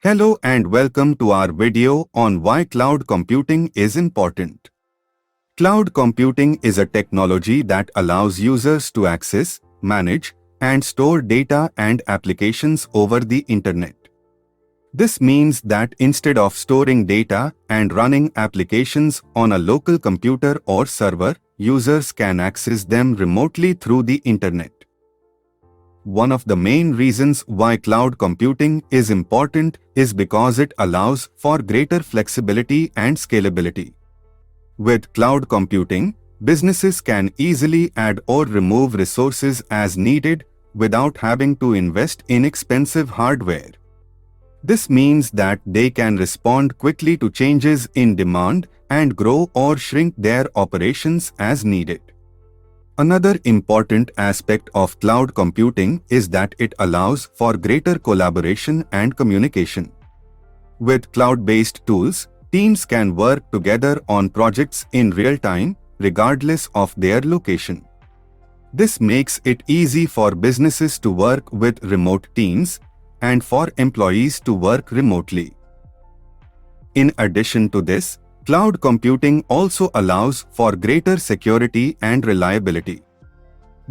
Hello and welcome to our video on why cloud computing is important. Cloud computing is a technology that allows users to access, manage, and store data and applications over the internet. This means that instead of storing data and running applications on a local computer or server, users can access them remotely through the internet. One of the main reasons why cloud computing is important is because it allows for greater flexibility and scalability. With cloud computing, businesses can easily add or remove resources as needed without having to invest in expensive hardware. This means that they can respond quickly to changes in demand and grow or shrink their operations as needed. Another important aspect of cloud computing is that it allows for greater collaboration and communication. With cloud-based tools, teams can work together on projects in real time, regardless of their location. This makes it easy for businesses to work with remote teams and for employees to work remotely. In addition to this, cloud computing also allows for greater security and reliability.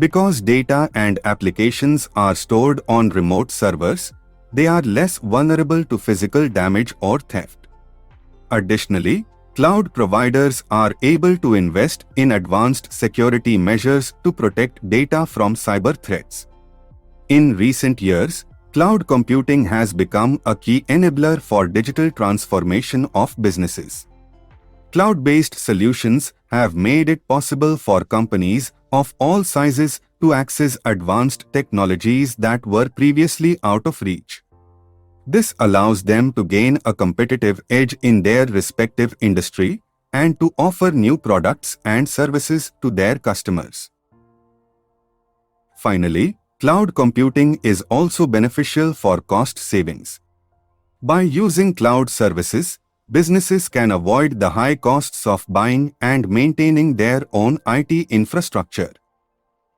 Because data and applications are stored on remote servers, they are less vulnerable to physical damage or theft. Additionally, cloud providers are able to invest in advanced security measures to protect data from cyber threats. In recent years, cloud computing has become a key enabler for digital transformation of businesses. Cloud-based solutions have made it possible for companies of all sizes to access advanced technologies that were previously out of reach. This allows them to gain a competitive edge in their respective industry and to offer new products and services to their customers. Finally, cloud computing is also beneficial for cost savings. By using cloud services, businesses can avoid the high costs of buying and maintaining their own IT infrastructure.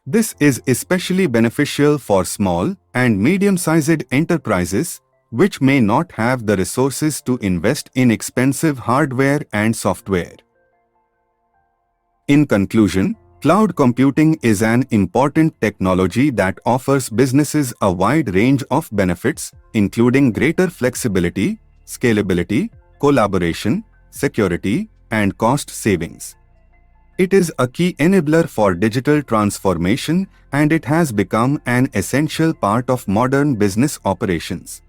This is especially beneficial for small and medium-sized enterprises, which may not have the resources to invest in expensive hardware and software. In conclusion, cloud computing is an important technology that offers businesses a wide range of benefits, including greater flexibility, scalability, collaboration, security, and cost savings. It is a key enabler for digital transformation, and it has become an essential part of modern business operations.